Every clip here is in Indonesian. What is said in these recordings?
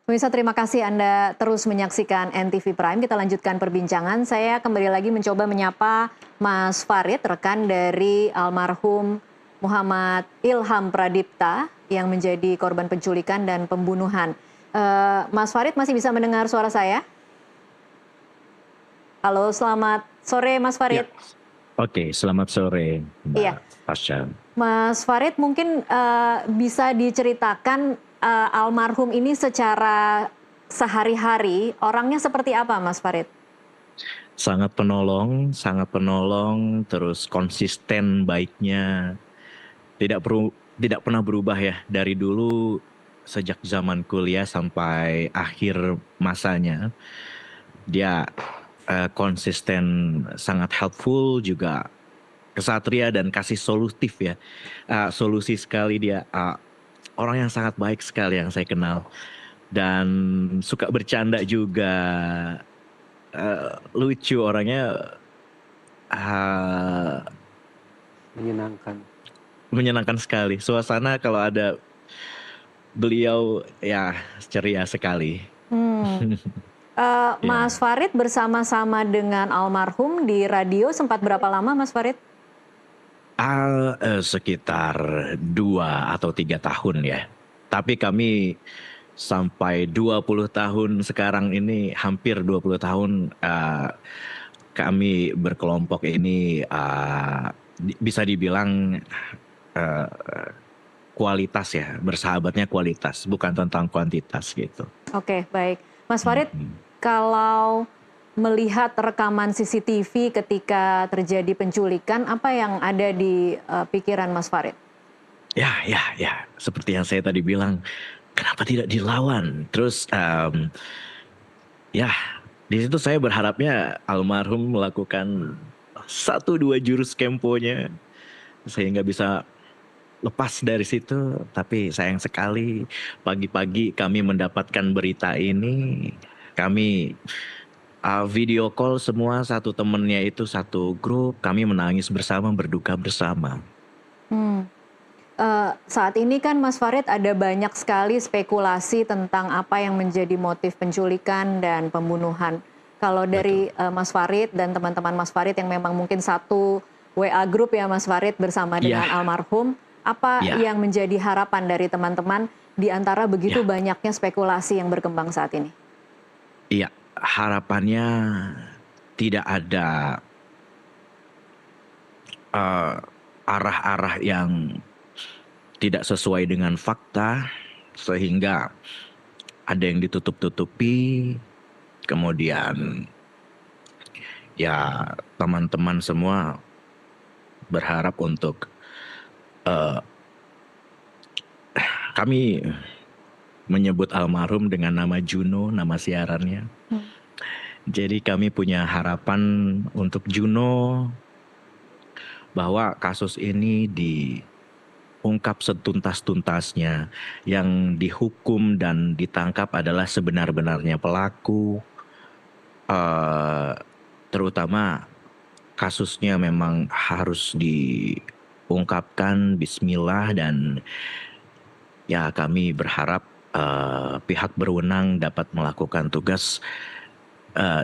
Pemirsa, terima kasih Anda terus menyaksikan NTV Prime. Kita lanjutkan perbincangan. Saya kembali lagi mencoba menyapa Mas Farid, rekan dari almarhum Muhammad Ilham Pradipta yang menjadi korban penculikan dan pembunuhan. Mas Farid masih bisa mendengar suara saya? Halo, selamat sore Mas Ya, Farid. oke. Selamat sore, Iya, Mbak Pasha. Mas Farid mungkin bisa diceritakan almarhum ini secara sehari-hari orangnya seperti apa, Mas Farid? Sangat penolong, terus konsisten baiknya, tidak pernah berubah ya dari dulu sejak zaman kuliah sampai akhir masanya. Dia konsisten, sangat helpful juga, kesatria dan kasih solutif ya. Solusi sekali dia. Orang yang sangat baik sekali yang saya kenal dan suka bercanda juga. Lucu orangnya, ah, Menyenangkan. menyenangkan sekali. Suasana kalau ada beliau ya ceria sekali. Hmm. Mas Ya, Farid bersama-sama dengan almarhum di radio sempat berapa lama, Mas Farid? sekitar 2 atau 3 tahun ya. Tapi kami sampai 20 tahun sekarang ini, hampir 20 tahun kami berkelompok ini, bisa dibilang eh, kualitas ya, bersahabatnya kualitas, bukan tentang kuantitas gitu. Oke, baik. Mas Farid, Mhm. kalau melihat rekaman CCTV ketika terjadi penculikan, apa yang ada di pikiran Mas Farid? Ya, seperti yang saya tadi bilang, kenapa tidak dilawan? Terus ya, di situ saya berharapnya almarhum melakukan 1 2 jurus kemponya sehingga bisa lepas dari situ. Tapi sayang sekali pagi-pagi kami mendapatkan berita ini, kami video call semua, satu temennya itu satu grup, kami menangis bersama, berduka bersama. Hmm. Saat ini kan Mas Farid ada banyak sekali spekulasi tentang apa yang menjadi motif penculikan dan pembunuhan. Kalau Betul. dari Mas Farid dan teman-teman Mas Farid yang memang mungkin satu WA grup ya Mas Farid bersama Iya, dengan almarhum, apa iya, yang menjadi harapan dari teman-teman di antara begitu iya, banyaknya spekulasi yang berkembang saat ini? iya. Harapannya tidak ada eh, arah-arah yang tidak sesuai dengan fakta, sehingga ada yang ditutup-tutupi, kemudian ya teman-teman semua berharap untuk eh, kami menyebut almarhum dengan nama Juno, nama siarannya. Hmm. Jadi kami punya harapan untuk Juno bahwa kasus ini diungkap setuntas-tuntasnya, yang dihukum dan ditangkap adalah sebenar-benarnya pelaku, eh, terutama kasusnya memang harus diungkapkan, bismillah, dan ya kami berharap pihak berwenang dapat melakukan tugas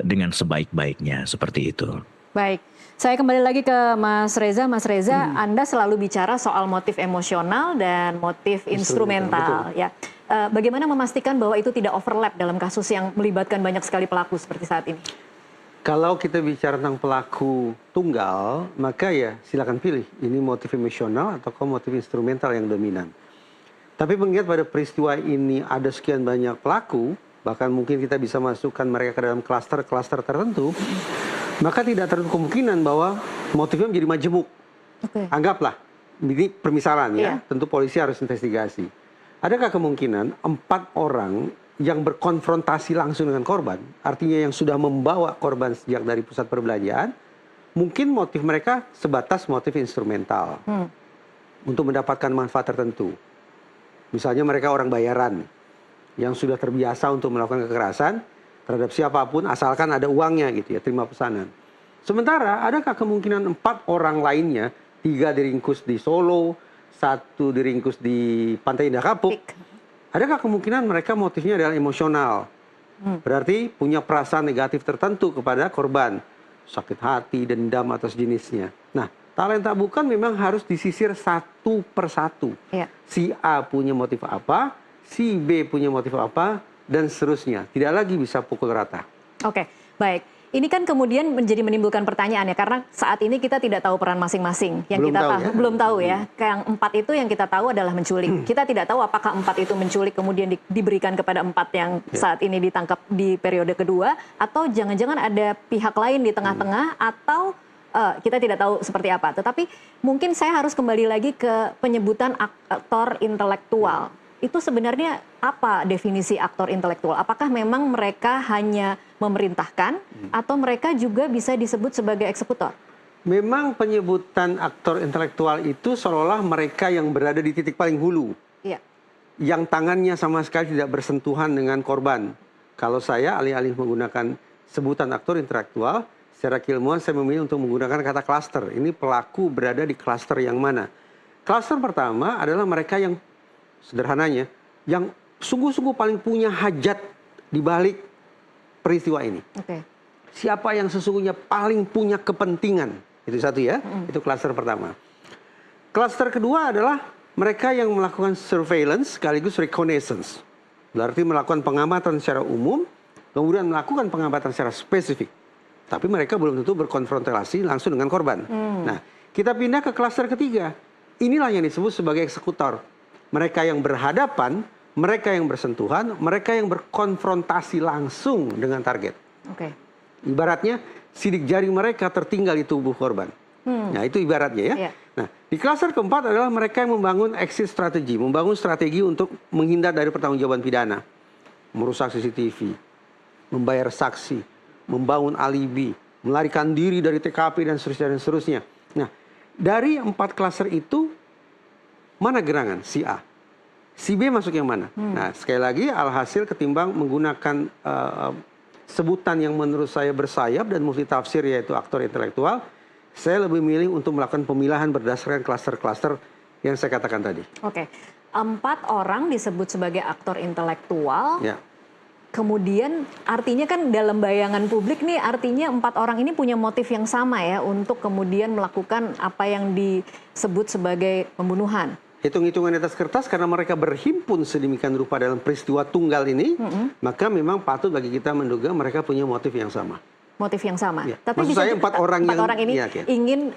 dengan sebaik-baiknya, seperti itu. Baik, saya kembali lagi ke Mas Reza. Mas Reza, Anda selalu bicara soal motif emosional dan motif Instrumental, instrumental, ya. Bagaimana memastikan bahwa itu tidak overlap dalam kasus yang melibatkan banyak sekali pelaku seperti saat ini? Kalau kita bicara tentang pelaku tunggal, maka ya silakan pilih. Ini motif emosional atau motif instrumental yang dominan. Tapi mengingat pada peristiwa ini ada sekian banyak pelaku, bahkan mungkin kita bisa masukkan mereka ke dalam klaster-klaster tertentu, maka tidak tertutup kemungkinan bahwa motifnya menjadi majemuk. Oke. Anggaplah, ini permisalan ya, Iya. tentu polisi harus investigasi. Adakah kemungkinan 4 orang yang berkonfrontasi langsung dengan korban, artinya yang sudah membawa korban sejak dari pusat perbelanjaan, mungkin motif mereka sebatas motif instrumental untuk mendapatkan manfaat tertentu. Misalnya mereka orang bayaran yang sudah terbiasa untuk melakukan kekerasan terhadap siapapun asalkan ada uangnya gitu ya, terima pesanan. Sementara adakah kemungkinan 4 orang lainnya, 3 diringkus di Solo, 1 diringkus di Pantai Indah Kapuk, Pik. Adakah kemungkinan mereka motifnya adalah emosional? Berarti punya perasaan negatif tertentu kepada korban. Sakit hati, dendam, atau sejenisnya. Nah, talenta bukan memang harus disisir satu persatu. Ya. Si A punya motif apa, si B punya motif apa, dan seterusnya. Tidak lagi bisa pukul rata. Oke, baik. Ini kan kemudian menjadi menimbulkan pertanyaan ya, karena saat ini kita tidak tahu peran masing-masing. Yang Belum kita tahu tahu, ya? belum tahu ya. Yang 4 itu yang kita tahu adalah menculik. Kita tidak tahu apakah 4 itu menculik kemudian diberikan kepada 4 yang saat ini ditangkap di periode kedua, atau jangan-jangan ada pihak lain di tengah-tengah, atau kita tidak tahu seperti apa. Tetapi mungkin saya harus kembali lagi ke penyebutan aktor intelektual. Itu sebenarnya apa definisi aktor intelektual? Apakah memang mereka hanya memerintahkan atau mereka juga bisa disebut sebagai eksekutor? Memang penyebutan aktor intelektual itu seolah-olah mereka yang berada di titik paling hulu. Iya. Yang tangannya sama sekali tidak bersentuhan dengan korban. Kalau saya alih-alih menggunakan sebutan aktor intelektual, secara keilmuan saya memilih untuk menggunakan kata klaster. Ini pelaku berada di klaster yang mana? Klaster pertama adalah mereka yang sederhananya, yang sungguh-sungguh paling punya hajat di balik peristiwa ini. Oke. Siapa yang sesungguhnya paling punya kepentingan? Itu satu ya, itu klaster pertama. Klaster kedua adalah mereka yang melakukan surveillance sekaligus reconnaissance. Berarti melakukan pengamatan secara umum, kemudian melakukan pengamatan secara spesifik. Tapi mereka belum tentu berkonfrontasi langsung dengan korban. Nah, kita pindah ke klaster ketiga. Inilah yang disebut sebagai eksekutor. Mereka yang berhadapan, mereka yang bersentuhan, mereka yang berkonfrontasi langsung dengan target. Oke. Ibaratnya sidik jari mereka tertinggal di tubuh korban. Nah, itu ibaratnya ya. Iya. Nah, di klaster keempat adalah mereka yang membangun exit strategi, membangun strategi untuk menghindar dari pertanggungjawaban pidana. Merusak CCTV, membayar saksi, membangun alibi, melarikan diri dari TKP dan seterusnya dan seterusnya. Nah, dari 4 klaster itu mana gerangan si A? Si B masuk yang mana? Nah, sekali lagi alhasil ketimbang menggunakan sebutan yang menurut saya bersayap dan multitafsir yaitu aktor intelektual, saya lebih milih untuk melakukan pemilahan berdasarkan klaster-klaster yang saya katakan tadi. Oke. 4 orang disebut sebagai aktor intelektual. Ya. Kemudian artinya kan dalam bayangan publik nih, artinya 4 orang ini punya motif yang sama ya untuk kemudian melakukan apa yang disebut sebagai pembunuhan. Hitung-hitungan di atas kertas karena mereka berhimpun sedemikian rupa dalam peristiwa tunggal ini, maka memang patut bagi kita menduga mereka punya motif yang sama. Motif yang sama. Ya. Tapi Maksud bisa saya 4 orang yang orang ini ya. ingin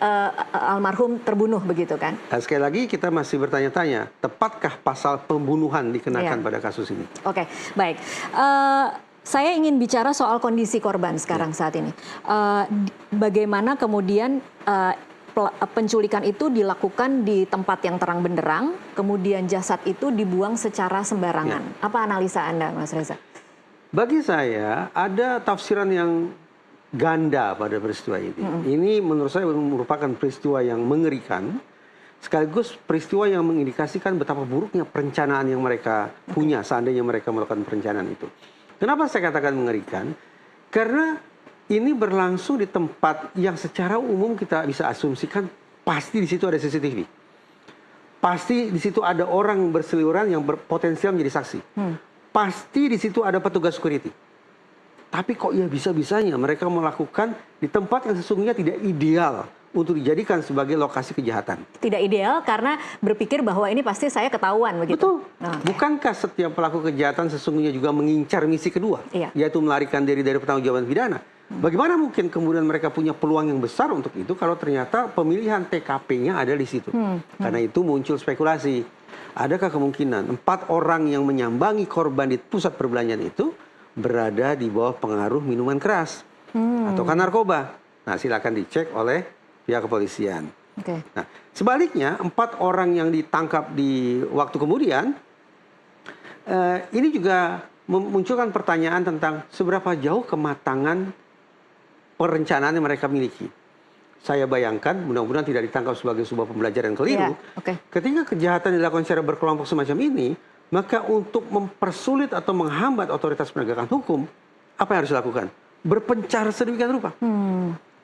almarhum terbunuh begitu kan? Nah, sekali lagi kita masih bertanya-tanya, tepatkah pasal pembunuhan dikenakan Ya. pada kasus ini? Oke, baik. Saya ingin bicara soal kondisi korban sekarang saat ini. Bagaimana kemudian penculikan itu dilakukan di tempat yang terang benderang, kemudian jasad itu dibuang secara sembarangan. Apa analisa Anda, Mas Reza? Bagi saya ada tafsiran yang ganda pada peristiwa ini. Ini menurut saya merupakan peristiwa yang mengerikan, sekaligus peristiwa yang mengindikasikan betapa buruknya perencanaan yang mereka punya seandainya mereka melakukan perencanaan itu. Kenapa saya katakan mengerikan? Karena ini berlangsung di tempat yang secara umum kita bisa asumsikan pasti di situ ada CCTV. Pasti di situ ada orang berseliweran yang berpotensial menjadi saksi. Pasti di situ ada petugas security. Tapi kok ya bisa-bisanya mereka melakukan di tempat yang sesungguhnya tidak ideal untuk dijadikan sebagai lokasi kejahatan. Tidak ideal karena berpikir bahwa ini pasti saya ketahuan begitu. Betul. Nah, Bukankah setiap pelaku kejahatan sesungguhnya juga mengincar misi kedua, Iya. yaitu melarikan diri dari pertanggungjawaban pidana? Bagaimana mungkin kemudian mereka punya peluang yang besar untuk itu kalau ternyata pemilihan TKP-nya ada di situ? Karena itu muncul spekulasi. Adakah kemungkinan 4 orang yang menyambangi korban di pusat perbelanjaan itu berada di bawah pengaruh minuman keras atau narkoba? Nah, silakan dicek oleh pihak kepolisian. Oke. Nah, sebaliknya 4 orang yang ditangkap di waktu kemudian, ini juga memunculkan pertanyaan tentang seberapa jauh kematangan perencanaan yang mereka miliki. Saya bayangkan, mudah-mudahan tidak ditangkap sebagai sebuah pembelajaran keliru. Iya, oke. Ketika kejahatan dilakukan secara berkelompok semacam ini, maka untuk mempersulit atau menghambat otoritas penegakan hukum, apa yang harus dilakukan? Berpencar sedemikian rupa.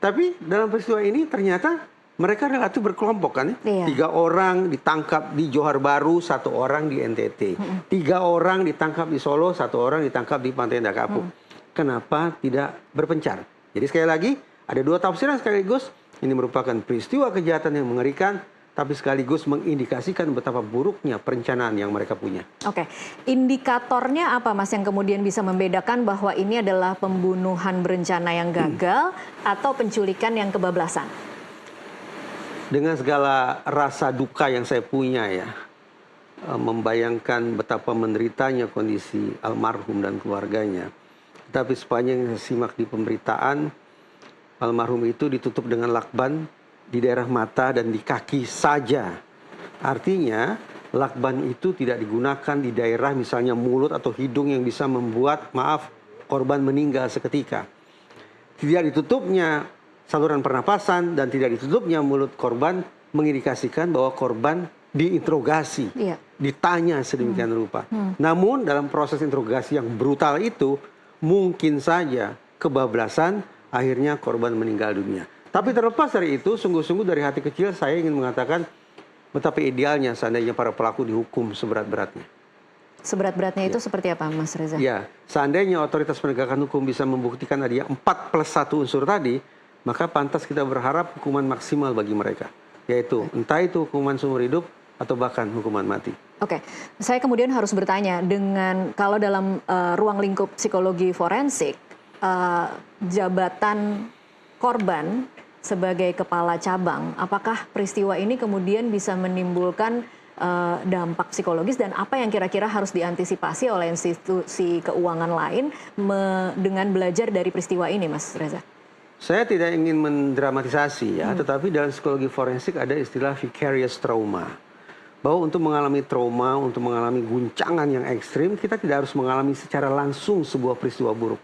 Tapi dalam peristiwa ini ternyata mereka relatif berkelompok kan ya. Iya. 3 orang ditangkap di Johor Bahru, 1 orang di NTT. 3 orang ditangkap di Solo, 1 orang ditangkap di Pantai Indah Kapuk. Kenapa tidak berpencar? Jadi sekali lagi, ada 2 tafsiran sekaligus. Ini merupakan peristiwa kejahatan yang mengerikan, tapi sekaligus mengindikasikan betapa buruknya perencanaan yang mereka punya. Oke, indikatornya apa Mas yang kemudian bisa membedakan bahwa ini adalah pembunuhan berencana yang gagal atau penculikan yang kebablasan? Dengan segala rasa duka yang saya punya ya, membayangkan betapa menderitanya kondisi almarhum dan keluarganya. Tapi sepanjang yang saya simak di pemberitaan, almarhum itu ditutup dengan lakban di daerah mata dan di kaki saja. Artinya lakban itu tidak digunakan di daerah misalnya mulut atau hidung yang bisa membuat, korban meninggal seketika. Tidak ditutupnya saluran pernapasan dan tidak ditutupnya mulut korban mengindikasikan bahwa korban diinterogasi, ditanya sedemikian rupa. Namun dalam proses interogasi yang brutal itu, mungkin saja kebablasan, akhirnya korban meninggal dunia. Tapi terlepas dari itu, sungguh-sungguh dari hati kecil saya ingin mengatakan betapa idealnya seandainya para pelaku dihukum seberat-beratnya. Seberat-beratnya itu seperti apa Mas Reza? Ya, seandainya otoritas penegakan hukum bisa membuktikan adanya 4+1 unsur tadi, maka pantas kita berharap hukuman maksimal bagi mereka. Yaitu entah itu hukuman seumur hidup atau bahkan hukuman mati. Oke, saya kemudian harus bertanya, dengan kalau dalam ruang lingkup psikologi forensik, jabatan korban sebagai kepala cabang, apakah peristiwa ini kemudian bisa menimbulkan dampak psikologis dan apa yang kira-kira harus diantisipasi oleh institusi keuangan lain dengan belajar dari peristiwa ini, Mas Reza? Saya tidak ingin mendramatisasi ya, tetapi dalam psikologi forensik ada istilah vicarious trauma. Bahwa untuk mengalami trauma, untuk mengalami guncangan yang ekstrim, kita tidak harus mengalami secara langsung sebuah peristiwa buruk.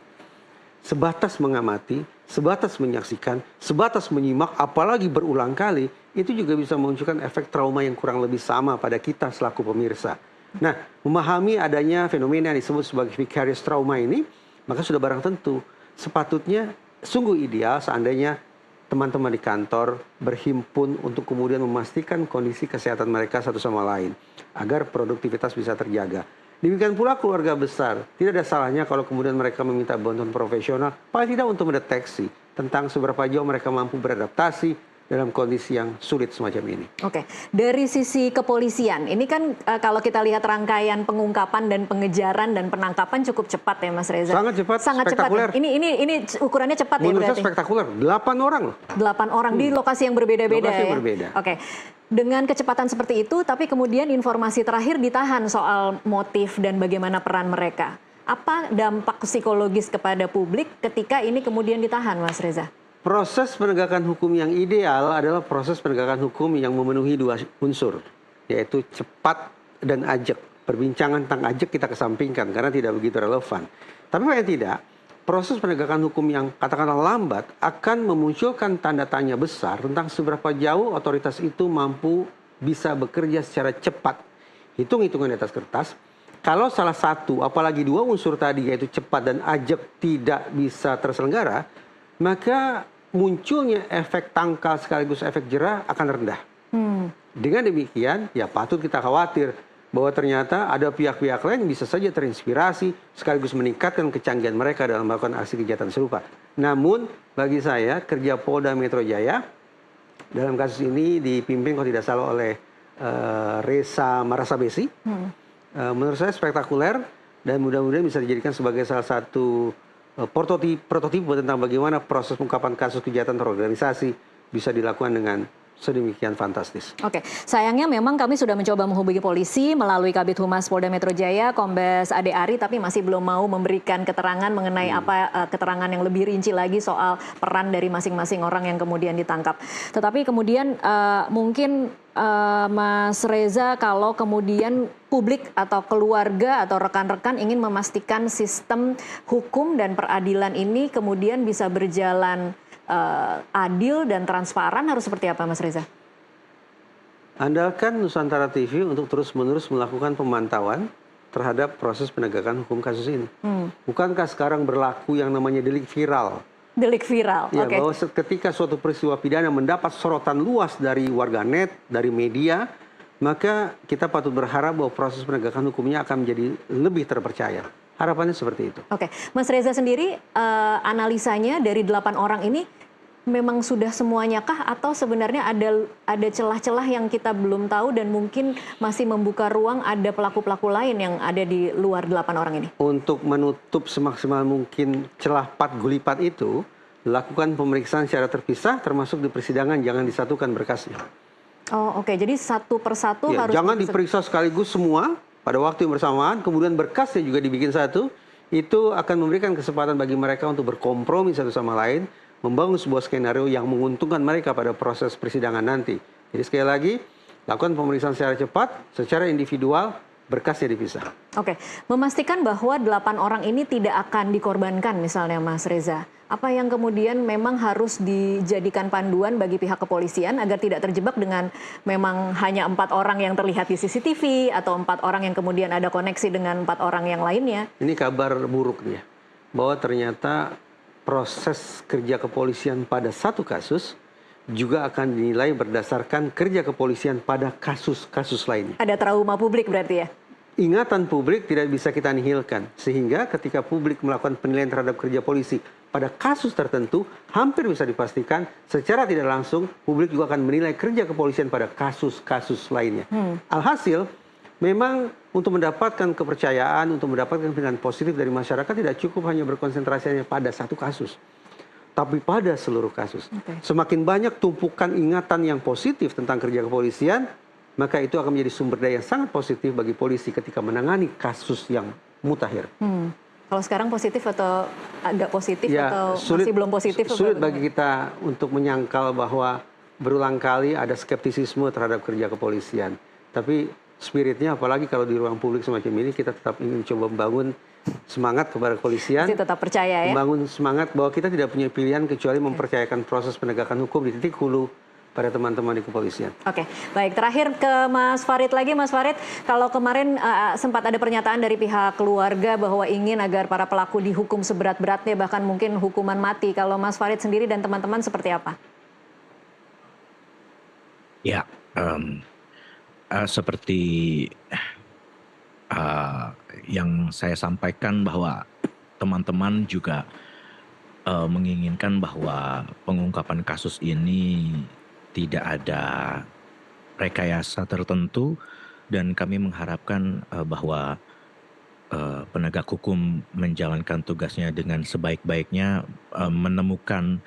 Sebatas mengamati, sebatas menyaksikan, sebatas menyimak, apalagi berulang kali, itu juga bisa memunculkan efek trauma yang kurang lebih sama pada kita selaku pemirsa. Nah, memahami adanya fenomena yang disebut sebagai vicarious trauma ini, maka sudah barang tentu sepatutnya sungguh ideal seandainya teman-teman di kantor berhimpun untuk kemudian memastikan kondisi kesehatan mereka satu sama lain agar produktivitas bisa terjaga. Demikian pula keluarga besar, tidak ada salahnya kalau kemudian mereka meminta bantuan profesional paling tidak untuk mendeteksi tentang seberapa jauh mereka mampu beradaptasi dalam kondisi yang sulit semacam ini. Oke, dari sisi kepolisian, ini kan kalau kita lihat rangkaian pengungkapan dan pengejaran dan penangkapan cukup cepat ya Mas Reza? Sangat cepat, sangat spektakuler. Cepat. Ini ukurannya cepat menurut ya berarti? Menurut saya spektakuler, 8 orang loh. 8 orang di lokasi yang berbeda-beda lokasi ya? yang berbeda. Oke, dengan kecepatan seperti itu, tapi kemudian informasi terakhir ditahan soal motif dan bagaimana peran mereka. Apa dampak psikologis kepada publik ketika ini kemudian ditahan, Mas Reza? Proses penegakan hukum yang ideal adalah proses penegakan hukum yang memenuhi 2 unsur, yaitu cepat dan ajak. Perbincangan tentang ajak kita kesampingkan karena tidak begitu relevan. Tapi paling tidak, proses penegakan hukum yang katakanlah lambat akan memunculkan tanda tanya besar tentang seberapa jauh otoritas itu mampu bisa bekerja secara cepat. Hitung-hitungan di atas kertas, kalau salah satu, apalagi 2 unsur tadi yaitu cepat dan ajak tidak bisa terselenggara, maka munculnya efek tangkal sekaligus efek jerah akan rendah. Dengan demikian, ya patut kita khawatir bahwa ternyata ada pihak-pihak lain yang bisa saja terinspirasi sekaligus meningkatkan kecanggihan mereka dalam melakukan aksi kejahatan serupa. Namun, bagi saya, kerja Polda Metro Jaya dalam kasus ini dipimpin kalau tidak salah oleh Resa Marasabesi. Menurut saya spektakuler dan mudah-mudahan bisa dijadikan sebagai salah satu prototipe tentang bagaimana proses pengungkapan kasus kejahatan terorganisasi bisa dilakukan dengan sedemikian fantastis. Oke, sayangnya memang kami sudah mencoba menghubungi polisi melalui Kabid Humas Polda Metro Jaya, Kombes Ade Ari, tapi masih belum mau memberikan keterangan mengenai keterangan yang lebih rinci lagi soal peran dari masing-masing orang yang kemudian ditangkap. Tetapi kemudian mungkin Mas Reza, kalau kemudian publik atau keluarga atau rekan-rekan ingin memastikan sistem hukum dan peradilan ini kemudian bisa berjalan adil dan transparan, harus seperti apa Mas Reza? Andalkan Nusantara TV untuk terus-menerus melakukan pemantauan terhadap proses penegakan hukum kasus ini. Bukankah sekarang berlaku yang namanya delik viral? Delik viral. Ya, Oke. bahwa ketika suatu peristiwa pidana mendapat sorotan luas dari warganet, dari media, maka kita patut berharap bahwa proses penegakan hukumnya akan menjadi lebih terpercaya. Harapannya seperti itu. Oke, Mas Reza sendiri analisanya dari 8 orang ini memang sudah semuanya kah atau sebenarnya ada celah-celah yang kita belum tahu dan mungkin masih membuka ruang ada pelaku-pelaku lain yang ada di luar 8 orang ini? Untuk menutup semaksimal mungkin celah pat gulipat itu, lakukan pemeriksaan secara terpisah termasuk di persidangan, jangan disatukan berkasnya. Oh oke, jadi satu persatu Ya, harus... jangan diperiksa sekaligus semua pada waktu yang bersamaan, kemudian berkasnya juga dibikin satu, itu akan memberikan kesempatan bagi mereka untuk berkompromi satu sama lain, membangun sebuah skenario yang menguntungkan mereka pada proses persidangan nanti. Jadi sekali lagi, lakukan pemeriksaan secara cepat, secara individual, berkasnya dipisah. Oke, memastikan bahwa 8 orang ini tidak akan dikorbankan misalnya Mas Reza. Apa yang kemudian memang harus dijadikan panduan bagi pihak kepolisian agar tidak terjebak dengan memang hanya 4 orang yang terlihat di CCTV atau 4 orang yang kemudian ada koneksi dengan 4 orang yang lainnya? Ini kabar buruk nih, bahwa ternyata proses kerja kepolisian pada satu kasus juga akan dinilai berdasarkan kerja kepolisian pada kasus-kasus lainnya. Ada trauma publik berarti ya? Ingatan publik tidak bisa kita nihilkan, sehingga ketika publik melakukan penilaian terhadap kerja polisi pada kasus tertentu, hampir bisa dipastikan secara tidak langsung publik juga akan menilai kerja kepolisian pada kasus-kasus lainnya. Alhasil, memang untuk mendapatkan kepercayaan, untuk mendapatkan penilaian positif dari masyarakat tidak cukup hanya berkonsentrasi hanya pada satu kasus, tapi pada seluruh kasus. Semakin banyak tumpukan ingatan yang positif tentang kerja kepolisian, maka itu akan menjadi sumber daya yang sangat positif bagi polisi ketika menangani kasus yang mutakhir. Kalau sekarang positif atau agak positif Ya, atau sulit, masih belum positif? sulit bagi kita untuk menyangkal bahwa berulang kali ada skeptisisme terhadap kerja kepolisian. Tapi spiritnya, apalagi kalau di ruang publik semacam ini, kita tetap ingin coba membangun semangat kepada kepolisian. Masih tetap percaya ya? Membangun semangat bahwa kita tidak punya pilihan kecuali mempercayakan proses penegakan hukum di titik hulu pada teman-teman di kepolisian. Oke, baik. Terakhir ke Mas Farid lagi. Mas Farid, kalau kemarin sempat ada pernyataan dari pihak keluarga bahwa ingin agar para pelaku dihukum seberat-beratnya, bahkan mungkin hukuman mati. Kalau Mas Farid sendiri dan teman-teman seperti apa? Ya, seperti yang saya sampaikan bahwa teman-teman juga menginginkan bahwa pengungkapan kasus ini tidak ada rekayasa tertentu dan kami mengharapkan bahwa penegak hukum menjalankan tugasnya dengan sebaik-baiknya, menemukan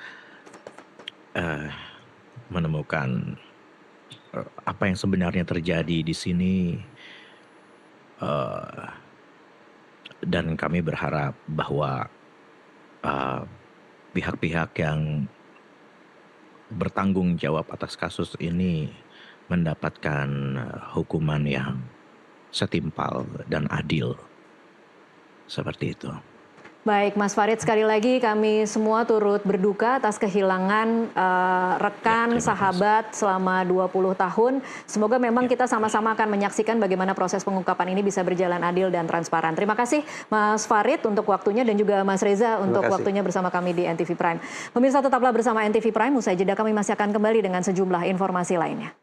apa yang sebenarnya terjadi di sini, dan kami berharap bahwa pihak-pihak yang bertanggung jawab atas kasus ini mendapatkan hukuman yang setimpal dan adil. Seperti itu. Baik, Mas Farid, sekali lagi kami semua turut berduka atas kehilangan rekan, sahabat selama 20 tahun. Semoga memang kita sama-sama akan menyaksikan bagaimana proses pengungkapan ini bisa berjalan adil dan transparan. Terima kasih Mas Farid untuk waktunya dan juga Mas Reza untuk waktunya bersama kami di NTV Prime. Pemirsa, tetaplah bersama NTV Prime. Usai jeda kami masih akan kembali dengan sejumlah informasi lainnya.